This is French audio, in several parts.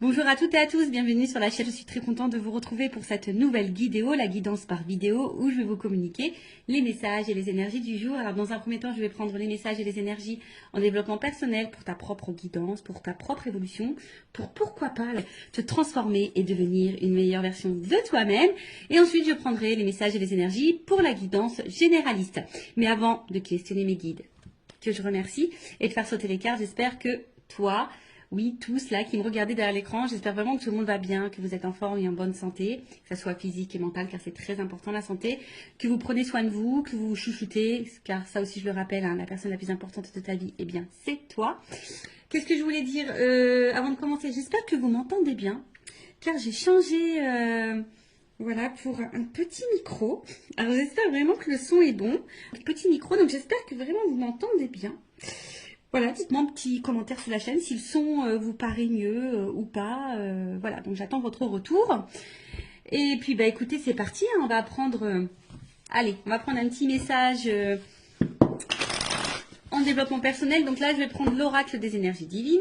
Bonjour à toutes et à tous, bienvenue sur la chaîne. Je suis très contente de vous retrouver pour cette nouvelle vidéo, la guidance par vidéo, où je vais vous communiquer les messages et les énergies du jour. Alors dans un premier temps, je vais prendre les messages et les énergies en développement personnel pour ta propre guidance, pour ta propre évolution, pour pourquoi pas te transformer et devenir une meilleure version de toi-même. Et ensuite, je prendrai les messages et les énergies pour la guidance généraliste. Mais avant de questionner mes guides, que je remercie, et de faire sauter les cartes, j'espère que toi, oui, tous là qui me regardez derrière l'écran, j'espère vraiment que tout le monde va bien, que vous êtes en forme et en bonne santé, que ce soit physique et mentale, car c'est très important la santé, que vous prenez soin de vous, que vous vous chouchoutez, car ça aussi je le rappelle, hein, la personne la plus importante de ta vie, eh bien c'est toi. Qu'est-ce que je voulais dire avant de commencer? J'espère que vous m'entendez bien, car j'ai changé voilà, pour un petit micro. Alors j'espère vraiment que le son est bon. Un petit micro, donc j'espère que vraiment vous m'entendez bien. Voilà, dites-moi un petit commentaire sous la chaîne si le son vous paraît mieux ou pas. Voilà, donc j'attends votre retour. Et puis, bah écoutez, c'est parti. Hein, on va prendre... allez, on va prendre un petit message en développement personnel. Donc là, je vais prendre l'oracle des énergies divines.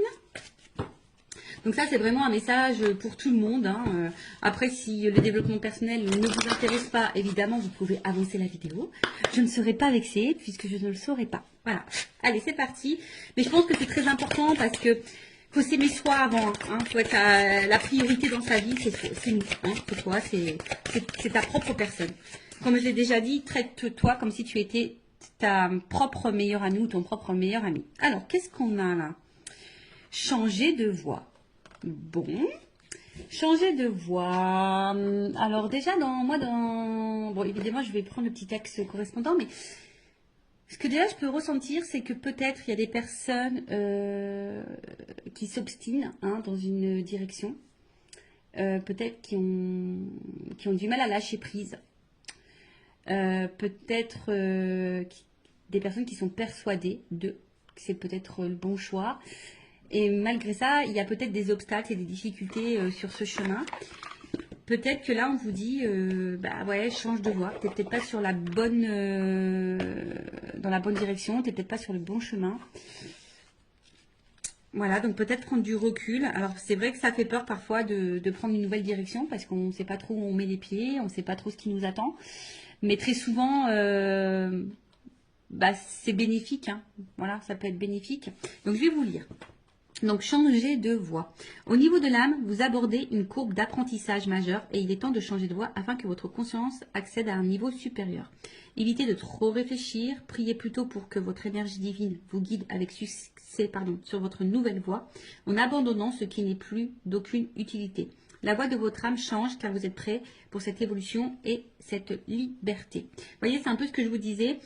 Donc ça, c'est vraiment un message pour tout le monde. Hein. Après, si le développement personnel ne vous intéresse pas, évidemment, vous pouvez avancer la vidéo. Je ne serai pas vexée puisque je ne le saurai pas. Voilà. Allez, c'est parti. Mais je pense que c'est très important parce que faut s'aimer soi avant. Hein. Faut être la priorité dans sa vie, c'est nous. Hein. C'est toi, c'est ta propre personne. Comme je l'ai déjà dit, traite-toi comme si tu étais ta propre meilleure amie ou ton propre meilleur ami. Alors, qu'est-ce qu'on a là? Changer de voix. Bon, changer de voix. Alors déjà, bon, évidemment, je vais prendre le petit texte correspondant, mais ce que déjà je peux ressentir, c'est que peut-être il y a des personnes qui s'obstinent hein, dans une direction, peut-être qui ont du mal à lâcher prise, peut-être des personnes qui sont persuadées que c'est peut-être le bon choix. Et malgré ça, il y a peut-être des obstacles et des difficultés sur ce chemin. Peut-être que là, on vous dit, bah ouais, change de voie. Tu n'es peut-être pas sur la bonne, dans la bonne direction. Tu n'es peut-être pas sur le bon chemin. Voilà, donc peut-être prendre du recul. Alors, c'est vrai que ça fait peur parfois de prendre une nouvelle direction parce qu'on ne sait pas trop où on met les pieds, on ne sait pas trop ce qui nous attend. Mais très souvent, bah, c'est bénéfique. Hein. Voilà, ça peut être bénéfique. Donc, je vais vous lire. Donc, changer de voie. Au niveau de l'âme, vous abordez une courbe d'apprentissage majeur et il est temps de changer de voie afin que votre conscience accède à un niveau supérieur. Évitez de trop réfléchir, priez plutôt pour que votre énergie divine vous guide avec succès sur votre nouvelle voie en abandonnant ce qui n'est plus d'aucune utilité. La voie de votre âme change car vous êtes prêt pour cette évolution et cette liberté. Vous voyez, c'est un peu ce que je vous disais.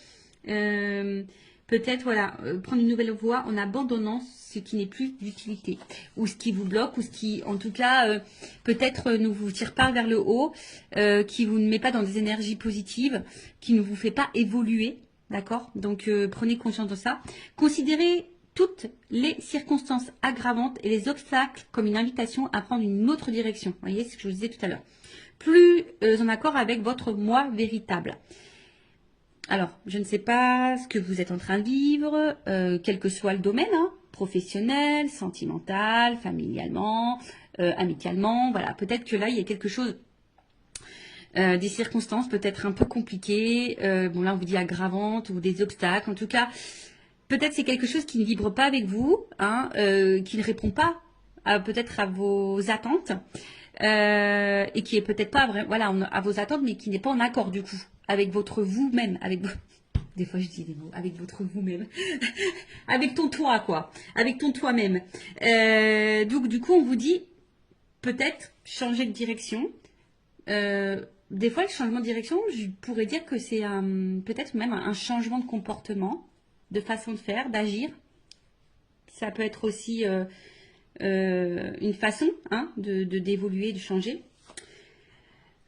Peut-être, voilà, prendre une nouvelle voie en abandonnant ce qui n'est plus d'utilité. Ou ce qui vous bloque, ou ce qui, en tout cas, peut-être ne vous tire pas vers le haut, qui vous ne met pas dans des énergies positives, qui ne vous fait pas évoluer, d'accord? Donc, prenez conscience de ça. Considérez toutes les circonstances aggravantes et les obstacles comme une invitation à prendre une autre direction. Vous voyez, c'est ce que je vous disais tout à l'heure. Plus en accord avec votre moi véritable. Alors, je ne sais pas ce que vous êtes en train de vivre, quel que soit le domaine, hein, professionnel, sentimental, familialement, amicalement, voilà. Peut-être que là, il y a quelque chose, des circonstances peut-être un peu compliquées, bon là on vous dit aggravantes ou des obstacles, en tout cas, peut-être c'est quelque chose qui ne vibre pas avec vous, hein, qui ne répond pas peut-être à vos attentes, et qui est peut-être pas voilà, à vos attentes, mais qui n'est pas en accord du coup avec votre vous-même, des fois je dis des mots, avec votre vous-même, avec ton toi quoi, avec ton toi-même. Donc du coup on vous dit peut-être changer de direction. Des fois le changement de direction, je pourrais dire que c'est peut-être même un changement de comportement, de façon de faire, d'agir. Ça peut être aussi une façon hein, d'évoluer, de changer.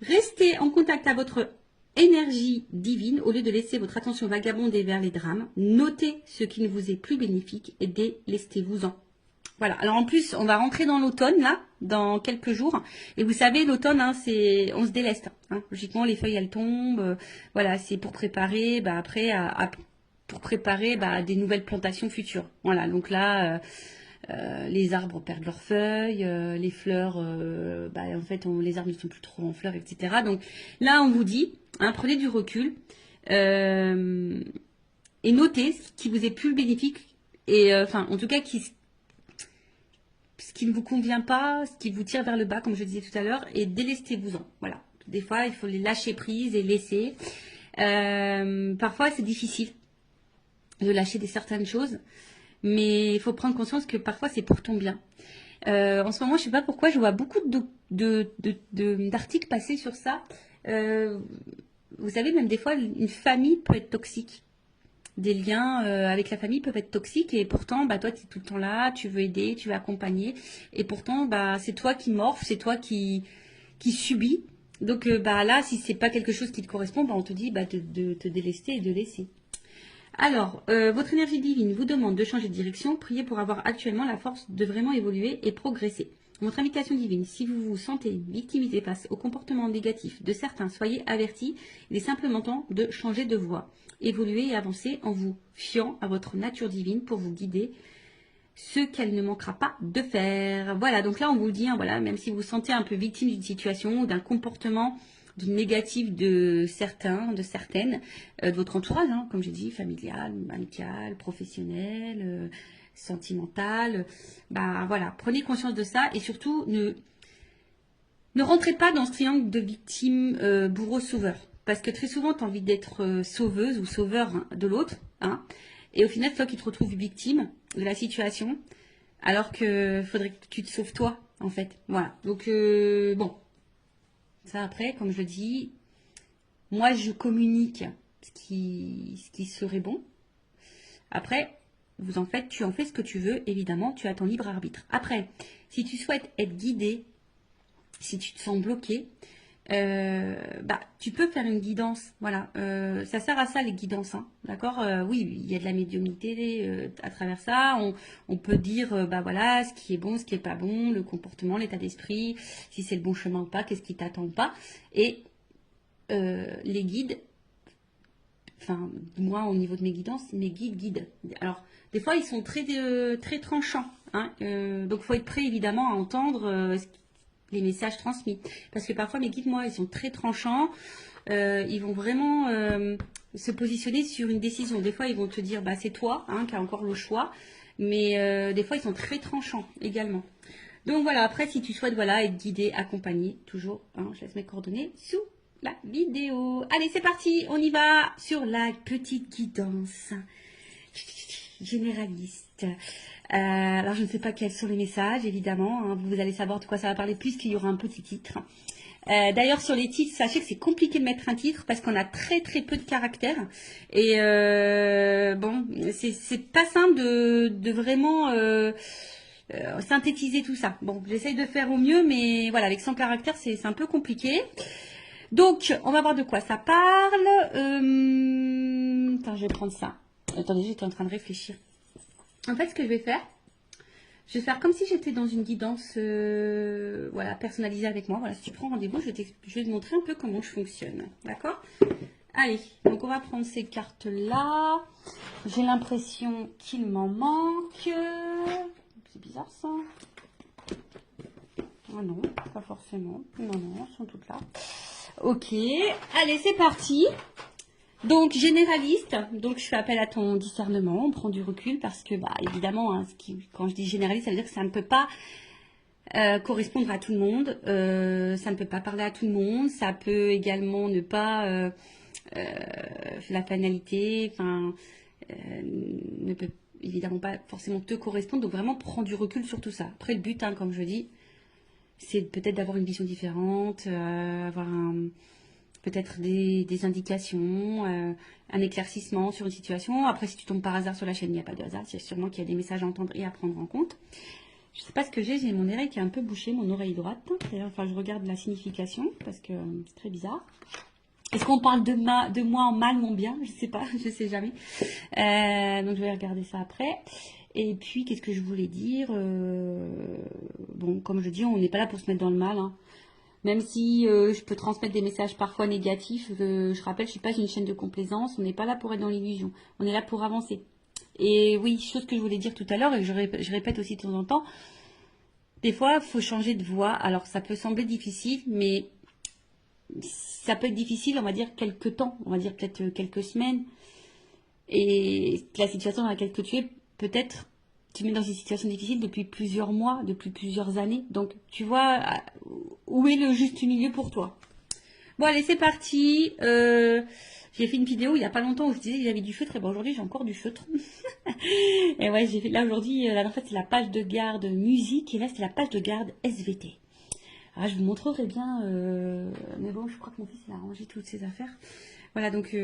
Restez en contact avec votre énergie divine au lieu de laisser votre attention vagabonder vers les drames. Notez ce qui ne vous est plus bénéfique et délestez-vous-en. Voilà, alors en plus, on va rentrer dans l'automne, là, dans quelques jours. Et vous savez, l'automne, hein, on se déleste. Hein. Logiquement, les feuilles, elles tombent. Voilà, c'est pour préparer, bah, après, pour préparer bah, des nouvelles plantations futures. Voilà, donc là, les arbres perdent leurs feuilles, les fleurs, en fait, les arbres ne sont plus trop en fleurs, etc. Donc là, on vous dit, hein, prenez du recul et notez ce qui vous est plus bénéfique et, en tout cas, ce qui ne vous convient pas, ce qui vous tire vers le bas, comme je disais tout à l'heure, et délestez-vous-en. Voilà. Des fois, il faut les lâcher prise et laisser. Parfois, c'est difficile de lâcher certaines choses, mais il faut prendre conscience que parfois, c'est pour ton bien. En ce moment, je ne sais pas pourquoi, je vois beaucoup d'articles passer sur ça. Vous savez, même des fois, une famille peut être toxique. Des liens avec la famille peuvent être toxiques et pourtant, toi, tu es tout le temps là, tu veux aider, tu veux accompagner. Et pourtant, c'est toi qui morphes, c'est toi qui subis. Donc là, si c'est pas quelque chose qui te correspond, on te dit de te délester et de laisser. Alors, votre énergie divine vous demande de changer de direction. Priez pour avoir actuellement la force de vraiment évoluer et progresser. Votre invitation divine, si vous vous sentez victimisé face au comportement négatif de certains, soyez avertis. Il est simplement temps de changer de voie. Évoluer et avancer en vous fiant à votre nature divine pour vous guider ce qu'elle ne manquera pas de faire. Voilà, donc là on vous dit, voilà, même si vous vous sentez un peu victime d'une situation ou d'un comportement négatif de certains, de certaines, de votre entourage, comme j'ai dit, familial, amical, professionnel, sentimental, voilà, prenez conscience de ça et surtout ne rentrez pas dans ce triangle de victime, bourreau, sauveur. Parce que très souvent, tu as envie d'être sauveuse ou sauveur de l'autre. Et au final, c'est toi qui te retrouves victime de la situation. Alors que faudrait que tu te sauves toi, en fait. Voilà. Donc, bon. Ça, après, comme je le dis, moi, je communique ce qui serait bon. Après, tu en fais ce que tu veux. Évidemment, tu as ton libre arbitre. Après, si tu souhaites être guidé, si tu te sens bloqué, tu peux faire une guidance, voilà. Ça sert à ça les guidances, d'accord. Oui, il y a de la médiumnité à travers ça. On peut dire, voilà, ce qui est bon, ce qui est pas bon, le comportement, l'état d'esprit, si c'est le bon chemin ou pas, qu'est-ce qui t'attend ou pas. Et les guides, moi au niveau de mes guidances, mes guides. Alors des fois ils sont très très tranchants, donc faut être prêt évidemment à entendre les messages transmis. Parce que parfois, mes guides, moi, ils sont très tranchants. Ils vont vraiment se positionner sur une décision. Des fois, ils vont te dire, c'est toi qui as encore le choix. Mais des fois, ils sont très tranchants également. Donc voilà, après, si tu souhaites être guidé, accompagné, toujours, je laisse mes coordonnées sous la vidéo. Allez, c'est parti, on y va sur la petite guidance généraliste. Alors, je ne sais pas quels sont les messages, évidemment. Vous allez savoir de quoi ça va parler puisqu'il y aura un petit titre. D'ailleurs, sur les titres, sachez que c'est compliqué de mettre un titre parce qu'on a très très peu de caractères. Et c'est pas simple de vraiment synthétiser tout ça. Bon, j'essaye de faire au mieux, mais voilà, avec 100 caractères, c'est un peu compliqué. Donc, on va voir de quoi ça parle. Attends, je vais prendre ça. Attendez, j'étais en train de réfléchir. En fait, ce que je vais faire comme si j'étais dans une guidance personnalisée avec moi. Voilà, si tu prends rendez-vous, je vais te montrer un peu comment je fonctionne. D'accord? Allez, donc on va prendre ces cartes-là. J'ai l'impression qu'il m'en manque. C'est bizarre ça. Ah non, pas forcément. Non, elles sont toutes là. Ok, allez, c'est parti. Donc, généraliste, donc je fais appel à ton discernement, on prend du recul parce que, évidemment, quand je dis généraliste, ça veut dire que ça ne peut pas correspondre à tout le monde, ça ne peut pas parler à tout le monde, ça peut également ne pas, la finalité, ne peut évidemment pas forcément te correspondre, donc vraiment prends du recul sur tout ça. Après, le but, comme je dis, c'est peut-être d'avoir une vision différente, avoir peut-être des indications, un éclaircissement sur une situation. Après, si tu tombes par hasard sur la chaîne, il n'y a pas de hasard. C'est sûrement qu'il y a des messages à entendre et à prendre en compte. Je ne sais pas ce que j'ai mon oreille qui est un peu bouchée, mon oreille droite. Enfin, je regarde la signification parce que c'est très bizarre. Est-ce qu'on parle de moi en mal ou en bien? Je ne sais pas, je ne sais jamais. Donc, je vais regarder ça après. Et puis, qu'est-ce que je voulais dire? Bon, comme je dis, on n'est pas là pour se mettre dans le mal, Même si je peux transmettre des messages parfois négatifs, je rappelle, je ne suis pas une chaîne de complaisance, on n'est pas là pour être dans l'illusion, on est là pour avancer. Et oui, chose que je voulais dire tout à l'heure et que je répète aussi de temps en temps, des fois, il faut changer de voie. Alors, ça peut sembler difficile, mais ça peut être difficile, on va dire, quelques temps, on va dire peut-être quelques semaines. Et la situation dans laquelle tu es, peut-être, tu mets dans une situation difficile depuis plusieurs mois, depuis plusieurs années. Donc, tu vois, où est le juste milieu pour toi? Bon, allez, c'est parti. J'ai fait une vidéo il n'y a pas longtemps où je disais que j'avais du feutre. Et ben aujourd'hui, j'ai encore du feutre. Et ouais, j'ai fait là aujourd'hui, là en fait, c'est la page de garde musique. Et là, c'est la page de garde SVT. Ah, je vous montrerai bien. Mais bon, je crois que mon fils il a rangé toutes ses affaires. Voilà, donc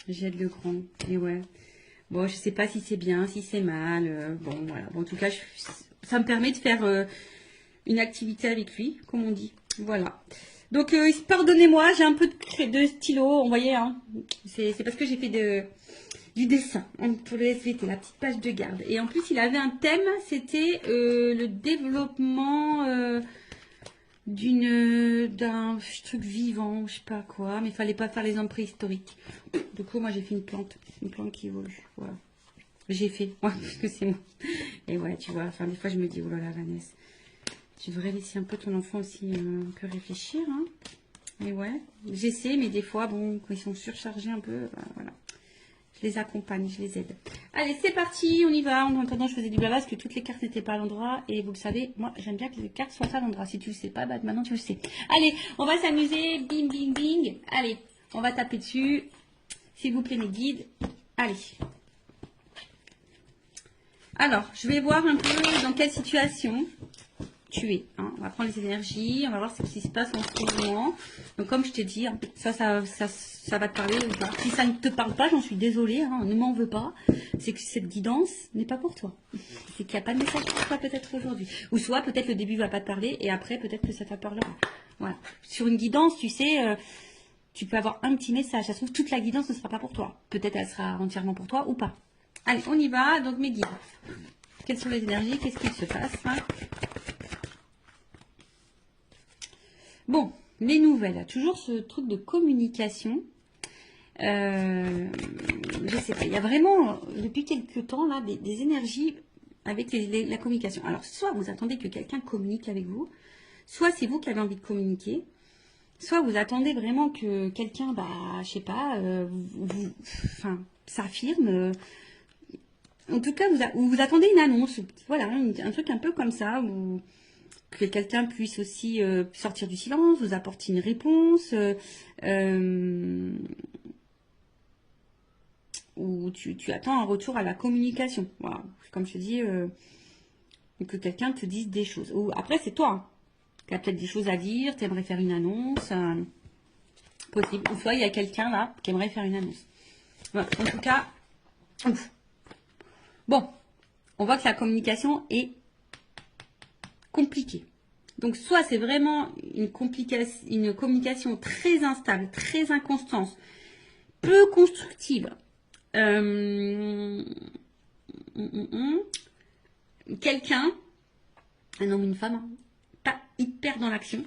j'aide le grand. Et ouais. Bon, je sais pas si c'est bien, si c'est mal. Bon, voilà. Bon, en tout cas, ça me permet de faire une activité avec lui, comme on dit. Voilà. Donc, pardonnez-moi, j'ai un peu de stylo, vous voyez, hein. C'est parce que j'ai fait du dessin pour le SVT, la petite page de garde. Et en plus, il avait un thème, c'était le développement d'un truc vivant, je sais pas quoi, mais il fallait pas faire les hommes préhistoriques. Du coup, moi, j'ai fait une plante qui évolue. Voilà. J'ai fait, ouais, parce que c'est moi. Et ouais, tu vois, enfin, des fois, je me dis, oh là là, Vanessa, tu devrais laisser un peu ton enfant aussi un peu réfléchir, hein. Mais ouais, j'essaie, mais des fois, bon, quand ils sont surchargés un peu, bah, voilà. Je les accompagne, je les aide. Allez, c'est parti, on y va. En attendant, je faisais du blabla parce que toutes les cartes n'étaient pas à l'endroit. Et vous le savez, moi, j'aime bien que les cartes soient à l'endroit. Si tu le sais pas, bah, maintenant tu le sais. Allez, on va s'amuser. Bing, bing, bing. Allez, on va taper dessus. S'il vous plaît, mes guides. Allez. Alors, je vais voir un peu dans quelle situation tu es. Hein. On va prendre les énergies, on va voir ce qui se passe en ce moment. Donc, comme je t'ai dit, ça va te parler ou pas. Si ça ne te parle pas, j'en suis désolée, hein, ne m'en veux pas. C'est que cette guidance n'est pas pour toi. C'est qu'il n'y a pas de message pour toi peut-être aujourd'hui. Ou soit peut-être le début va pas te parler et après peut-être que ça te parlera. Voilà. Sur une guidance, tu sais, tu peux avoir un petit message. Ça se trouve, toute la guidance ne sera pas pour toi. Peut-être elle sera entièrement pour toi ou pas. Allez, on y va. Donc mes guides. Quelles sont les énergies? Qu'est-ce qu'il se passe, hein? Bon, les nouvelles, toujours ce truc de communication. Je sais pas, il y a vraiment, depuis quelques temps, là, des énergies avec la communication. Alors, soit vous attendez que quelqu'un communique avec vous, soit c'est vous qui avez envie de communiquer, soit vous attendez vraiment que quelqu'un, bah, je sais pas, enfin, s'affirme. En tout cas, vous attendez une annonce, voilà, un truc un peu comme ça, où que quelqu'un puisse aussi sortir du silence, vous apporter une réponse, ou tu attends un retour à la communication. Voilà. Comme je te dis, que quelqu'un te dise des choses. Ou après, c'est toi hein, qui as peut-être des choses à dire, tu aimerais faire une annonce, possible. Ou soit il y a quelqu'un là qui aimerait faire une annonce. Voilà. En tout cas, ouf. Bon, on voit que la communication est compliquée. Donc, soit c'est vraiment une communication très instable, très inconstante, peu constructive. Quelqu'un, un homme ou une femme, pas hyper dans l'action,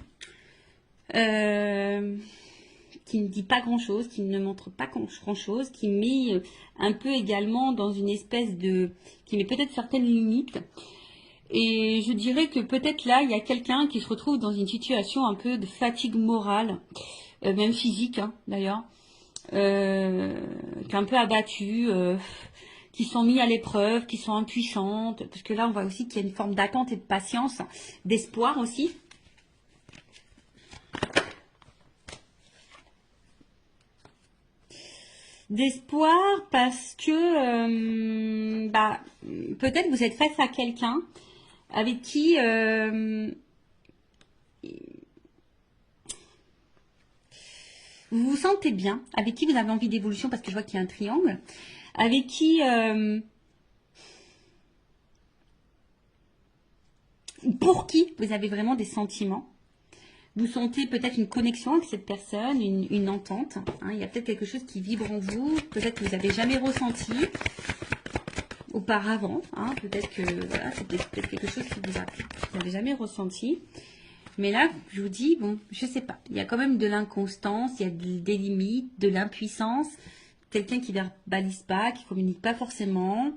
qui ne dit pas grand-chose, qui ne montre pas grand-chose, qui met un peu également dans une espèce de... qui met peut-être certaines limites. Et je dirais que peut-être là, il y a quelqu'un qui se retrouve dans une situation un peu de fatigue morale, même physique hein, d'ailleurs, qui est un peu abattue, qui sont mis à l'épreuve, qui sont impuissantes, parce que là on voit aussi qu'il y a une forme d'attente et de patience, d'espoir aussi. D'espoir parce que bah, peut-être vous êtes face à quelqu'un avec qui vous vous sentez bien, avec qui vous avez envie d'évolution, parce que je vois qu'il y a un triangle, avec qui pour qui vous avez vraiment des sentiments. Vous sentez peut-être une connexion avec cette personne, une entente. Hein, il y a peut-être quelque chose qui vibre en vous, peut-être que vous n'avez jamais ressenti auparavant. Hein, peut-être que voilà, c'est peut-être quelque chose que vous n'avez jamais ressenti. Mais là, je vous dis, bon, je sais pas. Il y a quand même de l'inconstance, il y a des limites, de l'impuissance. quelqu'un qui verbalise pas, qui communique pas forcément,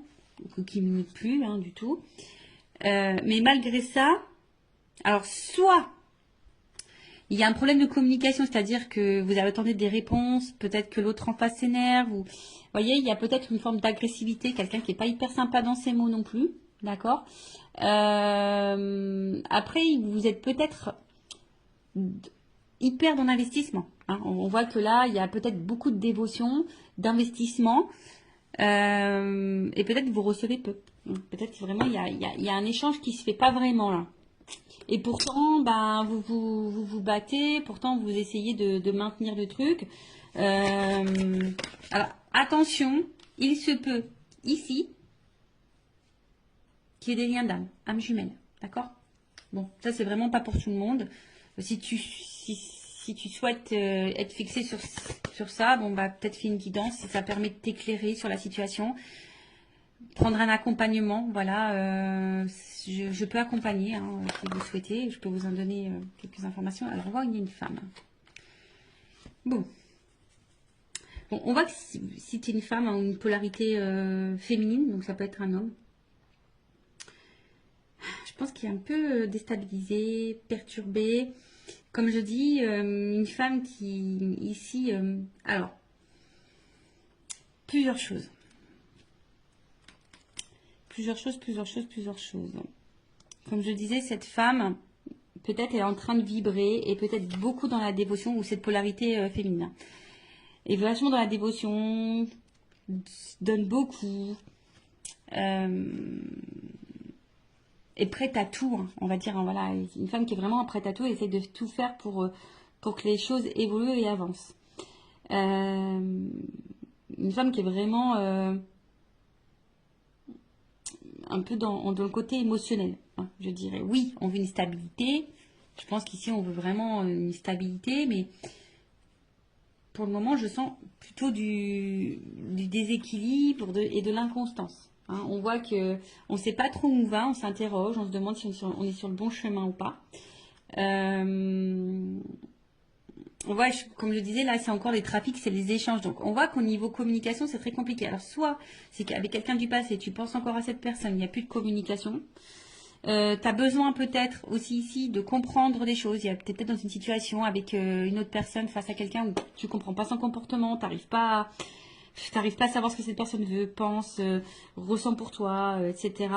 ou qui communique plus hein, du tout. Mais malgré ça, alors soit il y a un problème de communication, c'est-à-dire que vous attendez des réponses, peut-être que l'autre en face s'énerve, ou vous voyez, il y a peut-être une forme d'agressivité, quelqu'un qui n'est pas hyper sympa dans ses mots non plus, d'accord. Après, vous êtes peut-être hyper dans l'investissement. Hein. On voit que là, il y a peut-être beaucoup de dévotion, d'investissement, et peut-être que vous recevez peu. Peut-être que vraiment, il y a un échange qui se fait pas vraiment là. Et pourtant, ben, vous battez, pourtant vous essayez de maintenir le truc. Alors, attention, il se peut, ici, qu'il y ait des liens d'âme, âme jumelle, d'accord? Bon, ça c'est vraiment pas pour tout le monde. Si tu souhaites être fixé sur ça, bon, bah peut-être fais une guidance, si ça permet de t'éclairer sur la situation. Prendre un accompagnement, voilà, je peux accompagner hein, si vous souhaitez, je peux vous en donner quelques informations. Alors on voit qu'il y a une femme. Bon, on voit que si tu es une femme a une polarité féminine, donc ça peut être un homme. Je pense qu'il est un peu déstabilisé, perturbé. Comme je dis, une femme qui ici, alors plusieurs choses. Plusieurs choses. Comme je disais, cette femme, peut-être est en train de vibrer et peut-être beaucoup dans la dévotion ou cette polarité féminine. Et vachement dans la dévotion, donne beaucoup, est prête à tout, hein, on va dire. Hein, voilà, une femme qui est vraiment prête à tout et essaie de tout faire pour que les choses évoluent et avancent. Une femme qui est vraiment... un peu dans le côté émotionnel, hein, je dirais. Oui, on veut une stabilité. Je pense qu'ici, on veut vraiment une stabilité, mais pour le moment, je sens plutôt du déséquilibre et de l'inconstance. Hein. On voit que on ne sait pas trop où on va, on s'interroge, on se demande si on est sur le bon chemin ou pas. Ouais, comme je disais, là, c'est encore les trafics, c'est les échanges. Donc, on voit qu'au niveau communication, c'est très compliqué. Alors, soit c'est qu'avec quelqu'un du passé, tu penses encore à cette personne, il n'y a plus de communication. Tu as besoin peut-être aussi ici de comprendre des choses. Il y a peut-être dans une situation avec une autre personne face à quelqu'un où tu comprends pas son comportement, t'arrives pas à savoir ce que cette personne veut, pense, ressent pour toi, etc.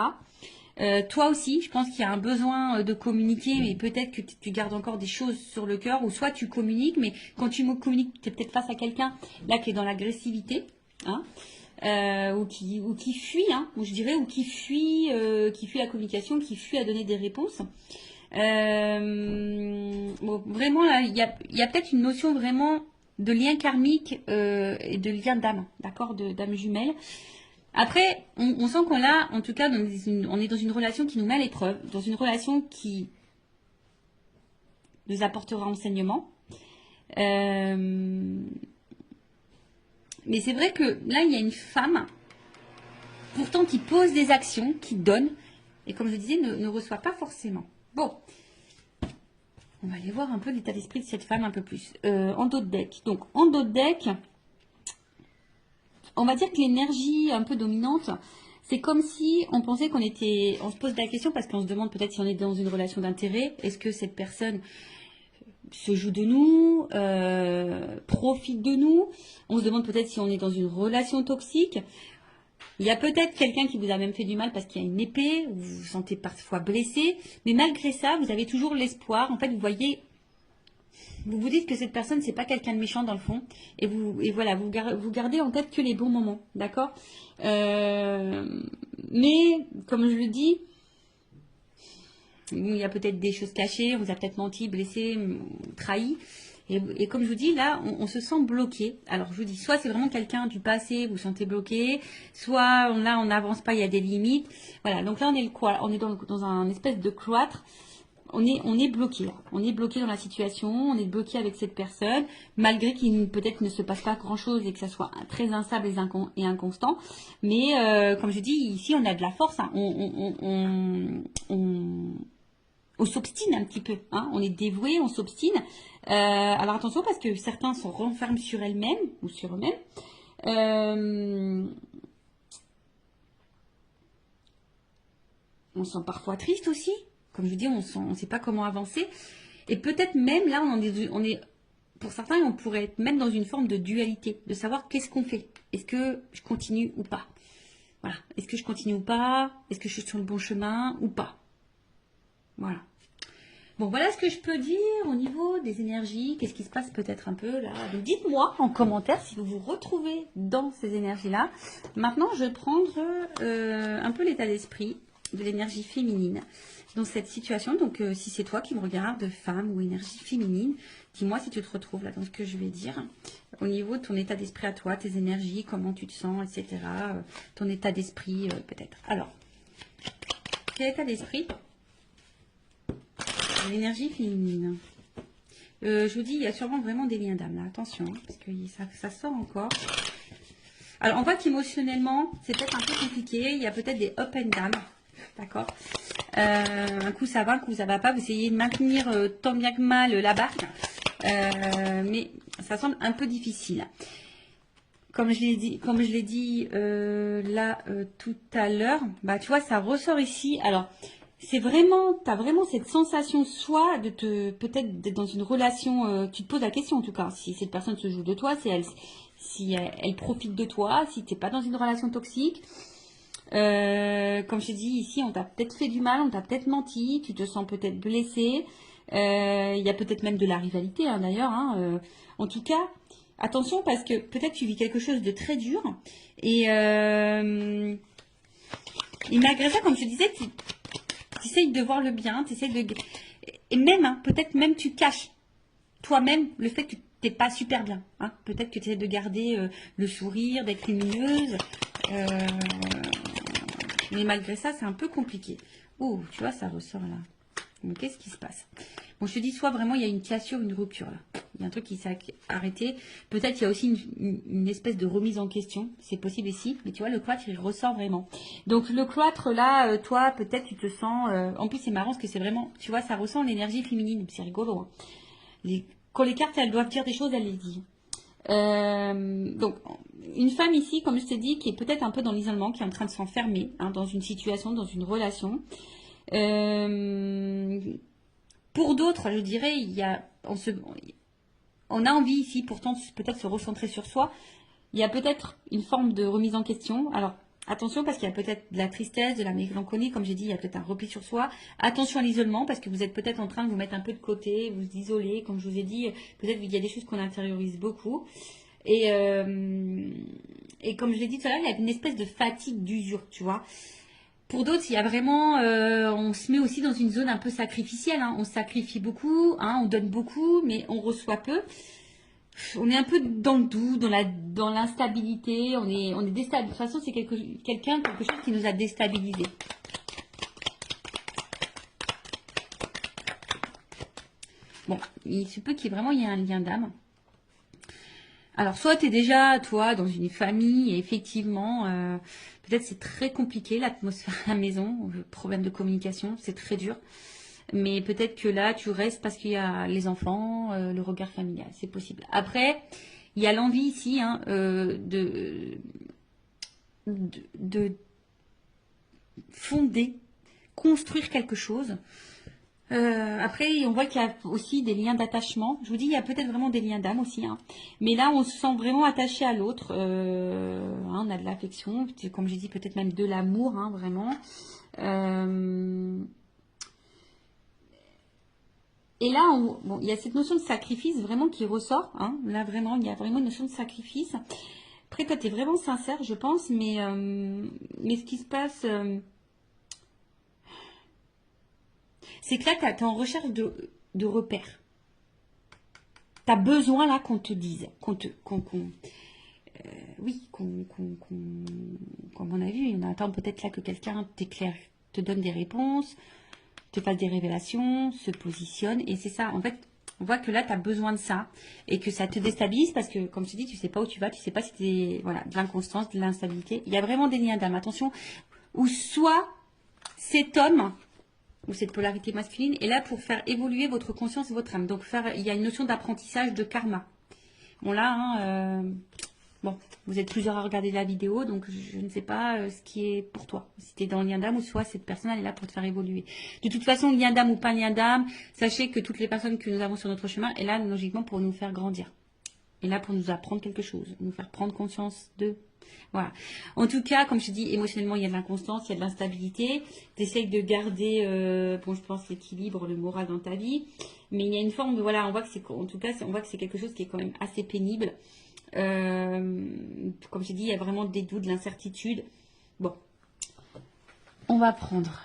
Toi aussi, je pense qu'il y a un besoin de communiquer, mais peut-être que tu gardes encore des choses sur le cœur, ou soit tu communiques, mais quand tu communiques, tu es peut-être face à quelqu'un là qui est dans l'agressivité, hein, ou qui fuit, hein, ou je dirais, ou qui fuit la communication, qui fuit à donner des réponses. Bon, vraiment, là, il y a peut-être une notion vraiment de lien karmique et de lien d'âme, d'accord, d'âme jumelle. Après, on sent qu'on a, en tout cas, on est dans une relation qui nous met à l'épreuve, dans une relation qui nous apportera enseignement. Mais c'est vrai que là, il y a une femme, pourtant qui pose des actions, qui donne, et comme je disais, ne reçoit pas forcément. Bon, on va aller voir un peu l'état d'esprit de cette femme un peu plus. En dos de deck. Donc, en dos de deck, on va dire que l'énergie un peu dominante, c'est comme si on pensait on se pose la question parce qu'on se demande peut-être si on est dans une relation d'intérêt. Est-ce que cette personne se joue de nous, profite de nous? On se demande peut-être si on est dans une relation toxique. Il y a peut-être quelqu'un qui vous a même fait du mal parce qu'il y a une épée, vous vous sentez parfois blessé, mais malgré ça, vous avez toujours l'espoir. En fait, vous voyez, vous vous dites que cette personne, c'est pas quelqu'un de méchant dans le fond, et voilà, vous gardez en tête que les bons moments, d'accord. Mais comme je le dis, il y a peut-être des choses cachées, on vous a peut-être menti, blessé, trahi. Et comme je vous dis, là, on se sent bloqué. Alors, je vous dis, soit c'est vraiment quelqu'un du passé, vous vous sentez bloqué, soit là, on n'avance pas, il y a des limites. Voilà, donc là, on est dans un espèce de cloître. On est bloqué. On est bloqué dans la situation, on est bloqué avec cette personne, malgré qu'il peut-être ne se passe pas grand-chose et que ça soit très instable et inconstant. Mais comme je dis, ici, on a de la force. Hein. On s'obstine un petit peu, hein. On est dévoué, on s'obstine. Alors attention parce que certains se renferment sur elles-mêmes ou sur eux-mêmes. Euh, on se sent parfois triste aussi. Comme je vous dis, on ne sait pas comment avancer. Et peut-être même là, pour certains, on pourrait être même dans une forme de dualité, de savoir qu'est-ce qu'on fait. Est-ce que je continue ou pas? Voilà. Est-ce que je continue ou pas? Est-ce que je suis sur le bon chemin ou pas? Voilà. Bon, voilà ce que je peux dire au niveau des énergies. Qu'est-ce qui se passe peut-être un peu là? Donc dites-moi en commentaire si vous vous retrouvez dans ces énergies-là. Maintenant, je vais prendre un peu l'état d'esprit de l'énergie féminine dans cette situation. Donc, si c'est toi qui me regardes, femme ou énergie féminine, dis-moi si tu te retrouves là dans ce que je vais dire. Au niveau de ton état d'esprit à toi, tes énergies, comment tu te sens, etc. Ton état d'esprit peut-être. Alors, quel état d'esprit? L'énergie féminine. Je vous dis, il y a sûrement vraiment des liens d'âme là. Attention, hein, parce que ça sort encore. Alors, on voit qu'émotionnellement, c'est peut-être un peu compliqué. Il y a peut-être des up and down. D'accord. Un coup ça va, un coup ça va pas. Vous essayez de maintenir tant bien que mal la barre. Mais ça semble un peu difficile. Comme je l'ai dit là tout à l'heure, bah tu vois, ça ressort ici. Alors, c'est vraiment, tu as vraiment cette sensation soit peut-être d'être dans une relation, tu te poses la question en tout cas, si cette personne se joue de toi, si elle profite de toi, si tu n'es pas dans une relation toxique. Comme je t'ai dit ici, on t'a peut-être fait du mal, on t'a peut-être menti, tu te sens peut-être blessé. Il y a peut-être même de la rivalité hein, d'ailleurs. Hein, en tout cas, attention parce que peut-être tu vis quelque chose de très dur. Et malgré ça, comme je te disais, tu essayes de voir le bien, tu essayes de... Et même, hein, peut-être même tu caches toi-même le fait que tu n'es pas super bien. Hein. Peut-être que tu essaies de garder le sourire, d'être lumineuse. Mais malgré ça, c'est un peu compliqué. Oh, tu vois, ça ressort là. Donc, qu'est-ce qui se passe? Bon, je te dis, soit vraiment il y a une cassure, une rupture là. Il y a un truc qui s'est arrêté. Peut-être il y a aussi une espèce de remise en question. C'est possible ici. Mais tu vois, le cloître, il ressort vraiment. Donc, le cloître là, toi, peut-être tu te sens... En plus, c'est marrant parce que c'est vraiment... Tu vois, ça ressent l'énergie féminine. C'est rigolo. Hein. Quand les cartes, elles doivent dire des choses, elles les disent. Donc, une femme ici, comme je t'ai dit, qui est peut-être un peu dans l'isolement, qui est en train de s'enfermer hein, dans une situation, dans une relation. Pour d'autres, je dirais, on a envie ici, pourtant, peut-être se recentrer sur soi. Il y a peut-être une forme de remise en question. Alors, attention, parce qu'il y a peut-être de la tristesse, de la mélancolie, comme j'ai dit, il y a peut-être un repli sur soi. Attention à l'isolement, parce que vous êtes peut-être en train de vous mettre un peu de côté, vous isoler, comme je vous ai dit, peut-être qu'il y a des choses qu'on intériorise beaucoup. Et comme je l'ai dit tout à l'heure, il y a une espèce de fatigue, d'usure, tu vois. Pour d'autres, il y a vraiment, on se met aussi dans une zone un peu sacrificielle. Hein. On sacrifie beaucoup, hein, on donne beaucoup, mais on reçoit peu. On est un peu dans le doute, dans l'instabilité. On est déstabilisé. De toute façon, c'est quelque chose qui nous a déstabilisés. Bon, il se peut qu'il y ait vraiment un lien d'âme. Alors, soit tu es déjà, toi, dans une famille, et effectivement, peut-être c'est très compliqué, l'atmosphère à la maison, le problème de communication, c'est très dur. Mais peut-être que là, tu restes parce qu'il y a les enfants, le regard familial, c'est possible. Après, il y a l'envie ici hein, de fonder, construire quelque chose. Après, on voit qu'il y a aussi des liens d'attachement. Je vous dis, il y a peut-être vraiment des liens d'âme aussi. Hein. Mais là, on se sent vraiment attaché à l'autre. Hein, on a de l'affection, comme j'ai dit, peut-être même de l'amour, hein, vraiment. Et là, bon, il y a cette notion de sacrifice vraiment qui ressort. Hein. Là, vraiment, il y a vraiment une notion de sacrifice. Après, toi, tu es vraiment sincère, je pense. Mais ce qui se passe... c'est que là, tu es en recherche de repères. Tu as besoin là qu'on te dise, oui, comme on a vu, on attend peut-être là que quelqu'un t'éclaire, te donne des réponses, te fasse des révélations, se positionne. Et c'est ça, en fait, on voit que là, tu as besoin de ça et que ça te déstabilise parce que, comme je te dis, tu sais pas où tu vas, tu sais pas si tu voilà, de l'inconstance, de l'instabilité. Il y a vraiment des liens d'âme, attention, où soit cet homme ou cette polarité masculine est là pour faire évoluer votre conscience et votre âme. Donc, il y a une notion d'apprentissage de karma. Bon, là, hein, Bon, vous êtes plusieurs à regarder la vidéo, donc je ne sais pas ce qui est pour toi. Si tu es dans le lien d'âme ou soit cette personne elle est là pour te faire évoluer. De toute façon, lien d'âme ou pas lien d'âme, sachez que toutes les personnes que nous avons sur notre chemin est là logiquement pour nous faire grandir. Et là pour nous apprendre quelque chose, nous faire prendre conscience de... Voilà. En tout cas, comme je te dis, émotionnellement, il y a de l'inconstance, il y a de l'instabilité. Tu essayes de garder, bon, je pense, l'équilibre, le moral dans ta vie. Mais il y a une forme de, voilà, on voit que c'est, en tout cas, on voit que c'est quelque chose qui est quand même assez pénible. Comme je te dis, il y a vraiment des doutes, de l'incertitude. Bon, on va prendre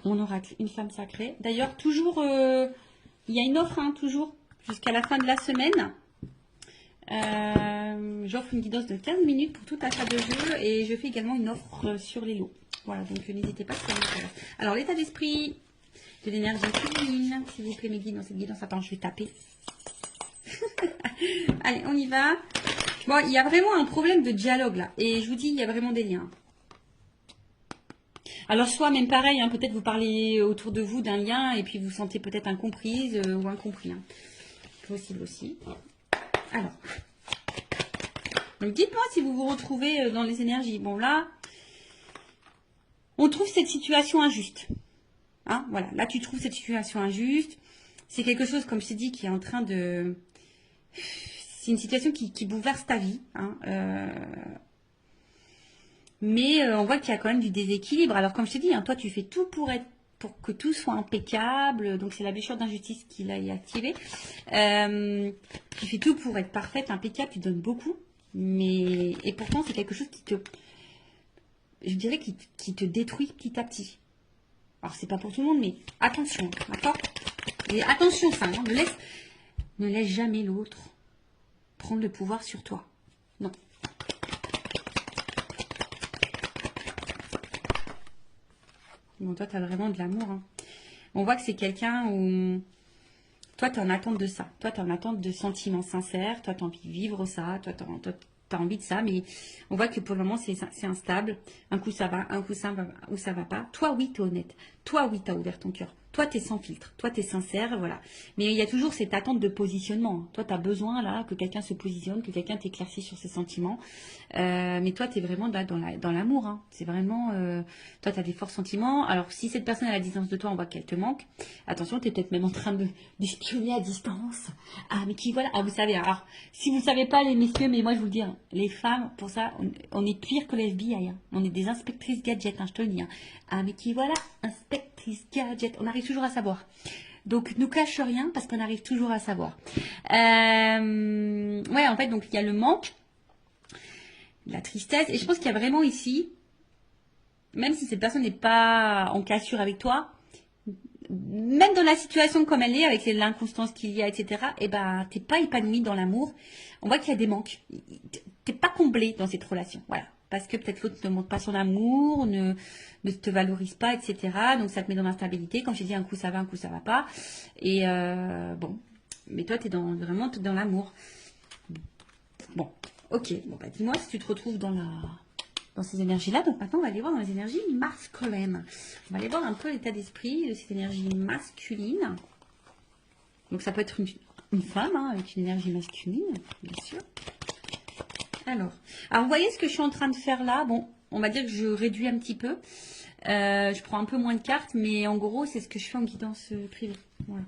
mon oracle, une femme sacrée. D'ailleurs, toujours, il y a une offre, hein, toujours, jusqu'à la fin de la semaine. J'offre une guidance de 15 minutes pour tout achat de jeu et je fais également une offre sur les lots. Voilà, donc n'hésitez pas si ça vous intéresse. Alors, l'état d'esprit de l'énergie féminine, s'il vous plaît, mes guides dans cette guidance. Attends, je vais taper. Allez, on y va. Bon, il y a vraiment un problème de dialogue là. Et je vous dis, il y a vraiment des liens. Alors, soit même pareil, hein, peut-être vous parlez autour de vous d'un lien et puis vous sentez peut-être incomprise ou incompris. Hein. Possible aussi. Alors, donc dites-moi si vous vous retrouvez dans les énergies. Bon, là, on trouve cette situation injuste. Hein, voilà, là, tu trouves cette situation injuste. C'est quelque chose, comme je t'ai dit, qui est en train de... C'est une situation qui bouleverse ta vie. Hein, mais on voit qu'il y a quand même du déséquilibre. Alors, comme je t'ai dit, hein, toi, tu fais tout pour que tout soit impeccable. Donc, c'est la blessure d'injustice qui l'a activée. Tu fais tout pour être parfaite, impeccable. Tu donnes beaucoup. Et pourtant, c'est quelque chose je dirais, qui te détruit petit à petit. Alors, c'est pas pour tout le monde, mais attention, d'accord? Et attention, ça, hein, ne laisse jamais l'autre prendre le pouvoir sur toi. Non. Bon, toi, tu as vraiment de l'amour. Hein. On voit que c'est quelqu'un où... Toi, tu es en attente de ça. Toi, tu es en attente de sentiments sincères. Toi, tu as envie de vivre ça. Toi, tu as envie de ça. Mais on voit que pour le moment, c'est instable. Un coup, ça va. Un coup, ça va pas. Toi, oui, tu es honnête. Toi, oui, tu as ouvert ton cœur. Toi, tu es sans filtre. Toi, tu es sincère. Voilà. Mais il y a toujours cette attente de positionnement. Toi, tu as besoin là que quelqu'un se positionne, que quelqu'un t'éclaircisse sur ses sentiments. Mais toi, tu es vraiment là dans l'amour. Hein. C'est vraiment... toi, tu as des forts sentiments. Alors, si cette personne est à la distance de toi, on voit qu'elle te manque. Attention, tu es peut-être même en train d'espionner à distance. Ah, mais qui voilà. Ah, vous savez, alors, si vous ne savez pas, les messieurs, mais moi, je vous le dis, hein, les femmes, pour ça, on est pire que les FBI. Hein. On est des inspectrices gadgets, hein, je te le dis. Hein. Ah, mais qui voilà, inspectrice gadget. On arrive toujours à savoir. Donc, nous cache rien parce qu'on arrive toujours à savoir. Ouais, en fait, donc, il y a le manque, la tristesse. Et je pense qu'il y a vraiment ici, même si cette personne n'est pas en cassure avec toi, même dans la situation comme elle est, avec l'inconstance qu'il y a, etc., eh ben, t'es pas épanoui dans l'amour. On voit qu'il y a des manques. T'es pas comblé dans cette relation. Voilà. Parce que peut-être l'autre ne montre pas son amour, ne te valorise pas, etc. Donc ça te met dans l'instabilité. Quand je dis un coup ça va, un coup ça va pas. Et bon. Mais toi, t'es vraiment dans l'amour. Bon. Ok. Bon, bah dis-moi si tu te retrouves dans ces énergies-là. Donc maintenant, on va aller voir dans les énergies masculines. On va aller voir un peu l'état d'esprit de cette énergie masculine. Donc ça peut être une femme hein, avec une énergie masculine, bien sûr. Alors, vous voyez ce que je suis en train de faire là? Bon, on va dire que je réduis un petit peu. Je prends un peu moins de cartes, mais en gros, c'est ce que je fais en guidance privée. Voilà.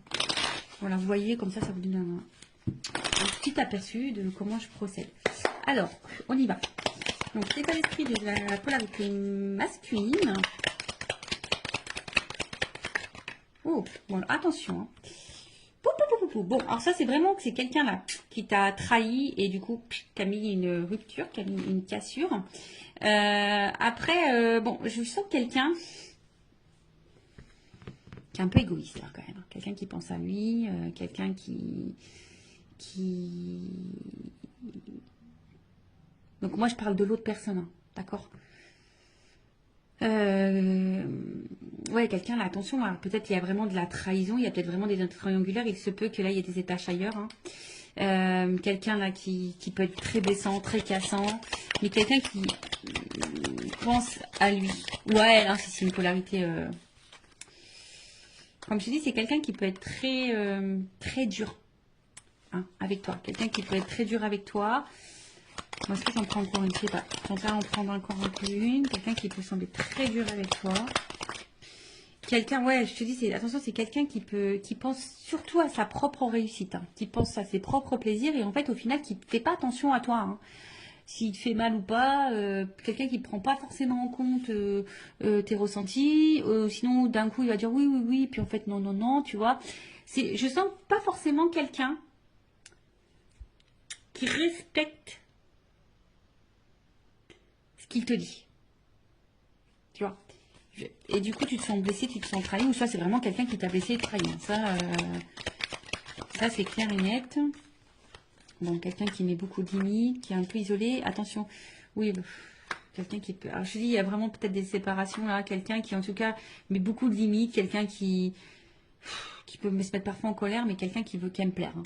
Voilà, vous voyez, comme ça vous donne un petit aperçu de comment je procède. Alors, on y va. Donc, l'état d'esprit de la polarité masculine. Oh, bon, attention. Hein. Bon, alors ça, c'est vraiment que c'est quelqu'un là qui t'a trahi et du coup, qui a mis une rupture, qui a mis une cassure. Après, bon, je sens quelqu'un qui est un peu égoïste là, quand même. Quelqu'un qui pense à lui, quelqu'un qui... Donc moi, je parle de l'autre personne, hein, d'accord? Ouais, quelqu'un là, attention, peut-être il y a vraiment de la trahison, il y a peut-être vraiment des triangulaires, il se peut que là il y ait des étages ailleurs. Hein. Quelqu'un là qui peut être très blessant, très cassant, mais quelqu'un qui pense à lui. Ouais, là c'est une polarité. Comme je dis, c'est quelqu'un qui peut être très dur. hein, avec toi. Quelqu'un qui peut être très dur avec toi. Moi, est-ce que j'en prends encore une? Je sais pas. J'en vais en prendre encore un peu une. Quelqu'un qui peut sembler très dur avec toi. Quelqu'un, ouais, je te dis, attention, c'est quelqu'un qui pense surtout à sa propre réussite, hein, qui pense à ses propres plaisirs et en fait, au final, qui ne fait pas attention à toi, hein. S'il te fait mal ou pas, quelqu'un qui ne prend pas forcément en compte tes ressentis, sinon d'un coup il va dire oui, oui, oui, puis en fait non, non, non, tu vois. Je sens pas forcément quelqu'un qui respecte ce qu'il te dit, tu vois. Et du coup tu te sens blessé, tu te sens trahi, ou soit c'est vraiment quelqu'un qui t'a blessé et trahi. Ça c'est clair et net. Bon, quelqu'un qui met beaucoup de limites, qui est un peu isolé, attention, oui, quelqu'un qui peut... Alors je dis, il y a vraiment peut-être des séparations là, quelqu'un qui en tout cas met beaucoup de limites, quelqu'un qui peut se mettre parfois en colère, mais quelqu'un qui aime plaire, hein.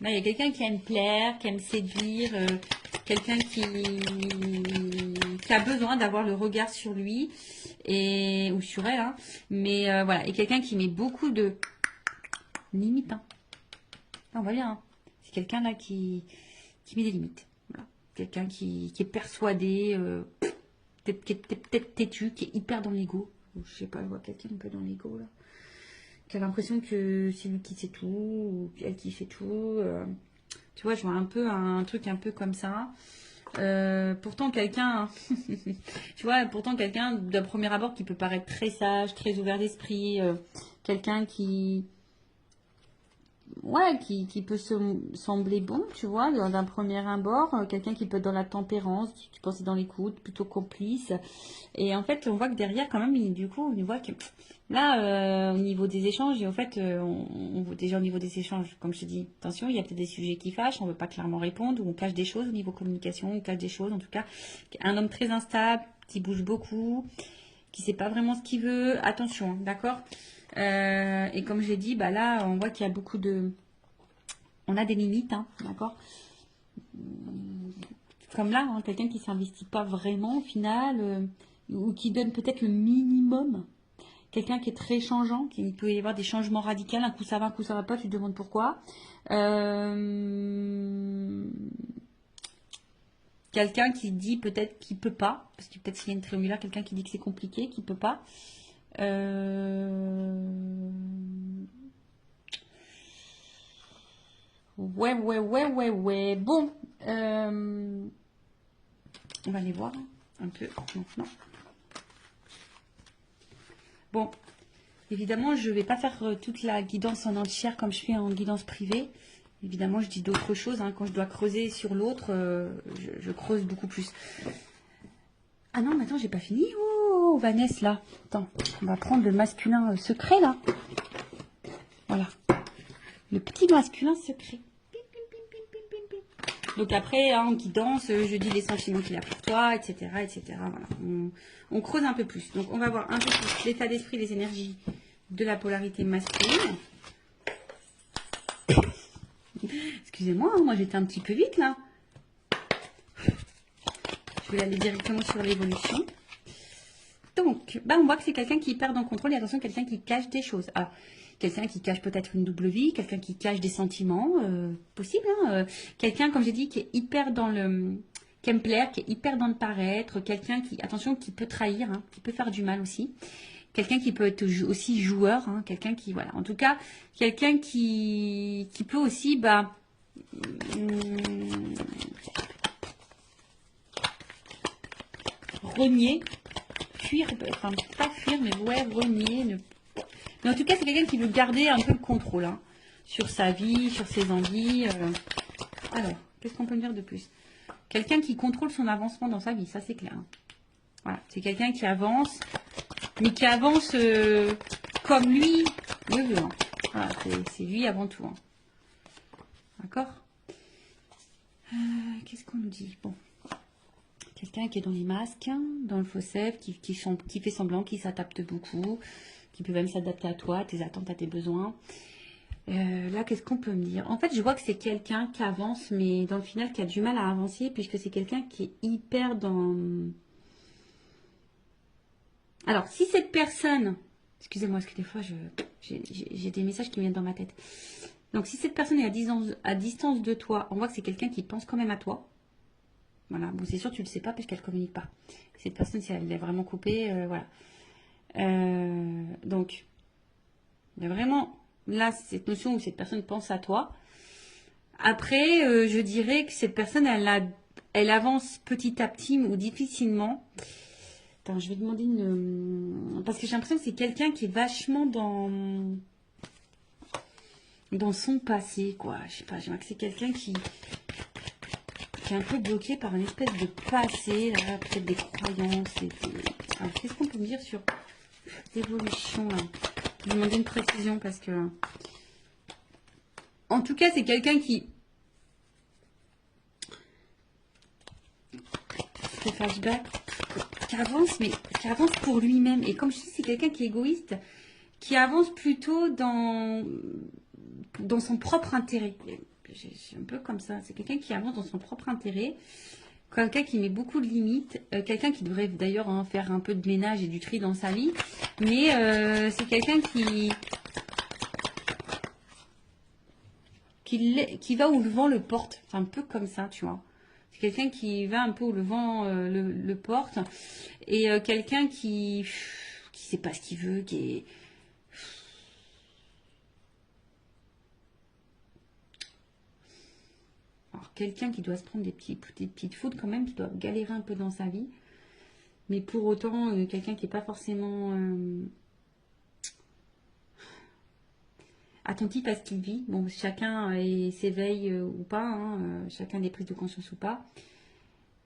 Là, il y a quelqu'un qui aime plaire, qui aime séduire, quelqu'un qui a besoin d'avoir le regard sur lui, ou sur elle, hein. Mais voilà, et quelqu'un qui met beaucoup de limites, hein. On va bien, hein. C'est quelqu'un là qui met des limites. Voilà. Quelqu'un qui est persuadé, qui est peut-être têtu, qui est hyper dans l'ego. Je sais pas, je vois quelqu'un un peu dans l'ego là. Qui a l'impression que c'est lui qui sait tout, ou elle qui fait tout. Tu vois, je vois un peu un truc un peu comme ça. Pourtant quelqu'un, tu vois, pourtant quelqu'un d'un premier abord qui peut paraître très sage, très ouvert d'esprit, quelqu'un ouais, qui peut sembler bon, tu vois, d'un premier abord, quelqu'un qui peut être dans la tempérance, qui pense être dans l'écoute, plutôt complice. Et en fait, on voit que derrière, quand même, du coup, on voit que là, au niveau des échanges, et en fait, on voit déjà au niveau des échanges, comme je te dis, attention, il y a peut-être des sujets qui fâchent, on ne veut pas clairement répondre, ou on cache des choses au niveau communication, on cache des choses, en tout cas, un homme très instable, qui bouge beaucoup, qui ne sait pas vraiment ce qu'il veut, attention, hein, d'accord. Et comme j'ai dit, bah là, on voit qu'il y a beaucoup de... On a des limites, hein, d'accord. Comme là, hein, quelqu'un qui ne s'investit pas vraiment au final, ou qui donne peut-être le minimum. Quelqu'un qui est très changeant, qui peut y avoir des changements radicaux, un coup ça va, un coup ça va pas, tu te demandes pourquoi. Quelqu'un qui dit peut-être qu'il peut pas, parce que peut-être s'il y a une triangulaire, quelqu'un qui dit que c'est compliqué, qu'il peut pas. Ouais, ouais, ouais, ouais, ouais. Bon, on va aller voir un peu maintenant. Bon, évidemment, je ne vais pas faire toute la guidance en entière comme je fais en guidance privée. Évidemment, je dis d'autres choses, hein. Quand je dois creuser sur l'autre, je creuse beaucoup plus. Ah non, mais attends, j'ai pas fini. Oh, Vanessa, là. Attends, on va prendre le masculin secret, là. Voilà. Le petit masculin secret. Donc après, hein, en guidance, je dis les sentiments qu'il a pour toi, etc. etc. Voilà. On creuse un peu plus. Donc on va voir un peu plus l'état d'esprit, les énergies de la polarité masculine. Excusez-moi, hein, moi j'étais un petit peu vite là. Je vais aller directement sur l'évolution. Donc, bah, on voit que c'est quelqu'un qui perd en contrôle et attention, quelqu'un qui cache des choses. Alors, quelqu'un qui cache peut-être une double vie, quelqu'un qui cache des sentiments, possible, hein, quelqu'un, comme j'ai dit, qui est hyper dans le... qui aime plaire, qui est hyper dans le paraître, quelqu'un qui, attention, qui peut trahir, hein, qui peut faire du mal aussi. Quelqu'un qui peut être aussi joueur, hein, quelqu'un qui, voilà, en tout cas, quelqu'un qui peut aussi, bah... renier, fuir, enfin pas fuir, mais ouais, renier. Mais en tout cas, c'est quelqu'un qui veut garder un peu le contrôle, hein, sur sa vie, sur ses envies. Alors, qu'est-ce qu'on peut me dire de plus? Quelqu'un qui contrôle son avancement dans sa vie, ça c'est clair, hein. Voilà, c'est quelqu'un qui avance, mais qui avance comme lui le veut, hein. Voilà, c'est lui avant tout, hein. D'accord. Qu'est-ce qu'on nous dit? Bon. Quelqu'un qui est dans les masques, dans le faux self, qui fait semblant, qui s'adapte beaucoup, qui peut même s'adapter à toi, à tes attentes, à tes besoins. Là, qu'est-ce qu'on peut me dire? En fait, je vois que c'est quelqu'un qui avance, mais dans le final, qui a du mal à avancer, puisque c'est quelqu'un qui est hyper dans... Alors, si cette personne... Excusez-moi, parce que des fois, j'ai des messages qui viennent dans ma tête. Donc, si cette personne est à distance de toi, on voit que c'est quelqu'un qui pense quand même à toi. Voilà. Bon, c'est sûr, tu ne le sais pas puisqu'elle ne communique pas. Cette personne, si elle est vraiment coupée, voilà. Donc, il y a vraiment là cette notion où cette personne pense à toi. Après, je dirais que cette personne, elle avance petit à petit ou difficilement. Attends, je vais demander une... Parce que j'ai l'impression que c'est quelqu'un qui est vachement dans son passé, quoi. Je sais pas, j'ai l'impression que c'est quelqu'un qui est un peu bloqué par une espèce de passé, là, peut-être des croyances. Alors, qu'est-ce qu'on peut me dire sur l'évolution, là? Je vais demander une précision parce que... En tout cas, c'est quelqu'un qui... Ce flashback, qui avance, mais qui avance pour lui-même. Et comme je dis, c'est quelqu'un qui est égoïste, qui avance plutôt dans son propre intérêt. C'est un peu comme ça. C'est quelqu'un qui avance dans son propre intérêt. Quelqu'un qui met beaucoup de limites. Quelqu'un qui devrait d'ailleurs faire un peu de ménage et du tri dans sa vie. Mais c'est quelqu'un qui va où le vent le porte. C'est un peu comme ça, tu vois. C'est quelqu'un qui va un peu où le vent le porte. Et quelqu'un qui sait pas ce qu'il veut, qui est... Alors, quelqu'un qui doit se prendre des petites fautes quand même, qui doit galérer un peu dans sa vie. Mais pour autant, quelqu'un qui n'est pas forcément attentif à ce qu'il vit. Bon, chacun s'éveille ou pas, hein, chacun a des prises de conscience ou pas.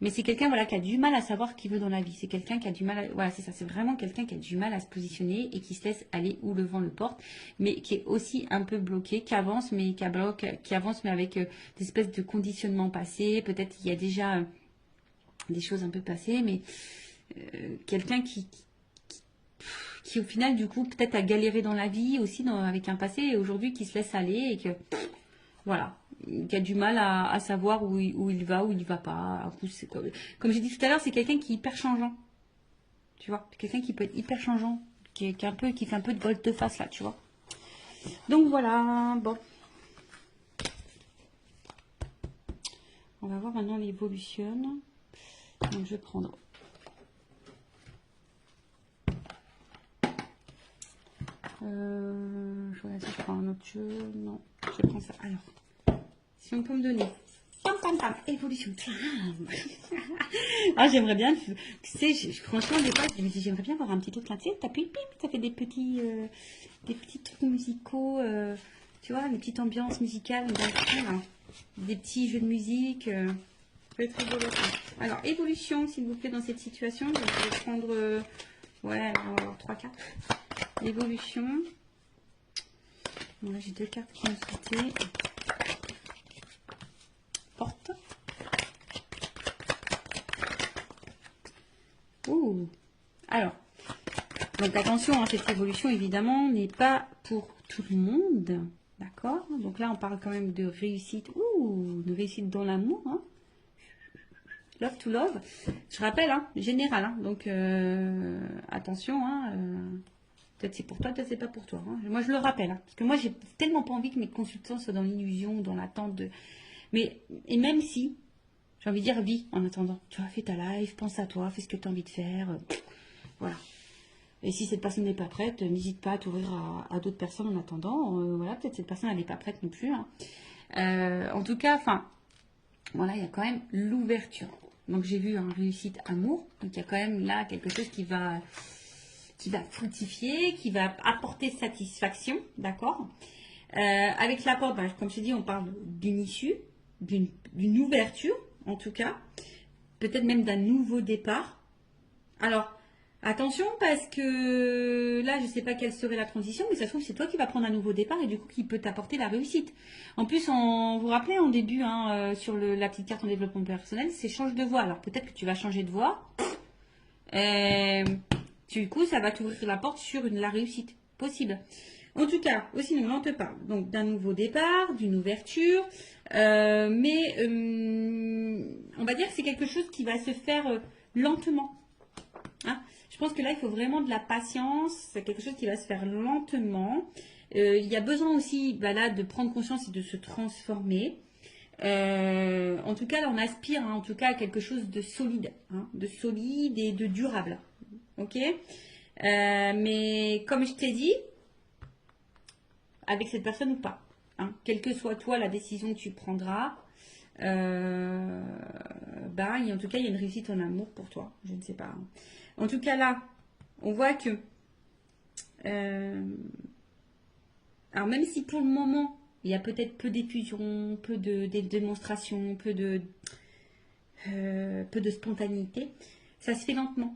Mais c'est quelqu'un voilà, qui a du mal à savoir ce qu'il veut dans la vie. C'est quelqu'un qui a du mal à... Voilà, c'est ça. C'est vraiment quelqu'un qui a du mal à se positionner et qui se laisse aller où le vent le porte. Mais qui est aussi un peu bloqué, qui avance, mais qui avance, mais avec des espèces de conditionnements passés. Peut-être qu'il y a déjà des choses un peu passées, mais quelqu'un qui au final, du coup, peut-être a galéré dans la vie aussi avec un passé et aujourd'hui qui se laisse aller et que... Voilà, qui a du mal à savoir où il va, où il ne va pas. Comme j'ai dit tout à l'heure, c'est quelqu'un qui est hyper changeant. Tu vois, quelqu'un qui peut être hyper changeant, qui fait un peu de volte-face là, tu vois. Donc voilà, bon. On va voir maintenant l'évolution. Donc je vais prendre. Je regarde si je prends un autre jeu. Non, je prends ça. Alors. Si on peut me donner. Évolution. Ah, j'aimerais bien. Tu sais, franchement, des fois, je me dis, j'aimerais bien avoir un petit truc là. Tu sais, t'appuies, pip, ça fait des petits trucs musicaux. Tu vois, une petite ambiance musicale. Des petits jeux de musique. Ça peut être rigolo. Alors, évolution, s'il vous plaît, dans cette situation. Je vais prendre. Ouais, 3 cartes. Évolution. Bon, là, j'ai 2 cartes qui ont sauté. Porte. Ouh. Alors, donc attention, cette évolution évidemment n'est pas pour tout le monde, d'accord? Donc là, on parle quand même de réussite, de réussite dans l'amour, hein. Love to love. Je rappelle, général, donc attention, peut-être c'est pour toi, peut-être c'est pas pour toi. Moi, je le rappelle, parce que moi, j'ai tellement pas envie que mes consultants soient dans l'illusion, dans l'attente de. Mais et même si. J'ai envie de dire, vis en attendant. Tu vois, fais ta life, pense à toi, fais ce que tu as envie de faire. Voilà. Et si cette personne n'est pas prête, n'hésite pas à t'ouvrir à d'autres personnes en attendant. Voilà, peut-être cette personne, elle n'est pas prête non plus. En tout cas, voilà, il y a quand même l'ouverture. Donc, j'ai vu réussite amour. Donc, il y a quand même là quelque chose qui va fructifier, qui va apporter satisfaction. D'accord. Avec la porte, comme je te dis, on parle d'une issue, d'une ouverture. En tout cas, peut-être même d'un nouveau départ. Alors, attention parce que là, je ne sais pas quelle serait la transition, mais ça se trouve c'est toi qui vas prendre un nouveau départ et du coup qui peut t'apporter la réussite. En plus, vous vous rappelez en début, sur la petite carte en développement personnel, c'est change de voie. Alors peut-être que tu vas changer de voie. Du coup, ça va t'ouvrir la porte sur la réussite possible. En tout cas, aussi, nous, on te parle donc d'un nouveau départ, d'une ouverture, mais on va dire que c'est quelque chose qui va se faire lentement. Je pense que là, il faut vraiment de la patience. C'est quelque chose qui va se faire lentement. Il y a besoin aussi bah là, de prendre conscience et de se transformer. En tout cas, là, on aspire hein, en tout cas à quelque chose de solide, hein, de solide et de durable. Ok. Mais comme je t'ai dit, avec cette personne ou pas, hein, quelle que soit toi la décision que tu prendras, bah, en tout cas, il y a une réussite en amour pour toi. Je ne sais pas. Hein. En tout cas, là, on voit que. Alors, même si pour le moment, il y a peut-être peu d'effusion, peu de démonstration, peu de spontanéité, ça se fait lentement.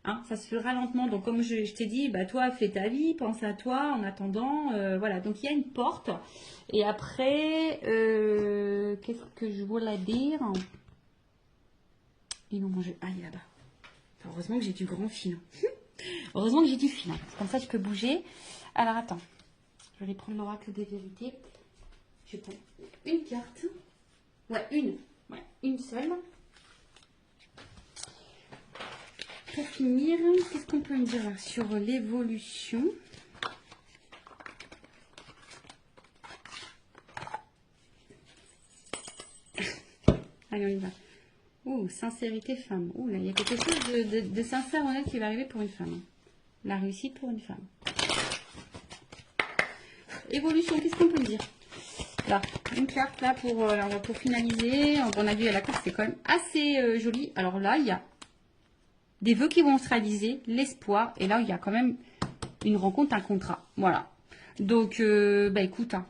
Hein, ça se fera lentement. Donc, comme je t'ai dit, bah, toi, fais ta vie, pense à toi en attendant. Voilà. Donc, il y a une porte. Et après, qu'est-ce que je voulais dire? Ils l'ont mangé. Ah, il est là-bas. Heureusement que j'ai du grand fil. Heureusement que j'ai du fil. Hein. Comme ça, je peux bouger. Alors, attends. Je vais prendre l'oracle des vérités. Je prends une carte. Ouais, une. Ouais, une seule. Pour finir, qu'est-ce qu'on peut me dire là sur l'évolution? Allez, on y va. Oh, sincérité femme. Oh là, il y a quelque chose de sincère, honnête qui va arriver pour une femme. La réussite pour une femme. Évolution, qu'est-ce qu'on peut me dire? Là, une carte là pour finaliser. On a vu à la carte, c'est quand même assez joli. Alors là, il y a des vœux qui vont se réaliser, l'espoir. Et là, il y a quand même une rencontre, un contrat. Voilà. Donc, bah écoute, hein,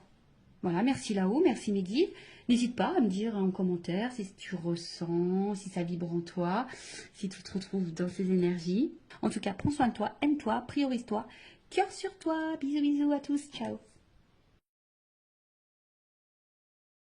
voilà, merci là-haut, merci Mehdi. N'hésite pas à me dire en commentaire si tu ressens, si ça vibre en toi, si tu te retrouves dans ces énergies. En tout cas, prends soin de toi, aime-toi, priorise-toi, cœur sur toi. Bisous, bisous à tous, ciao.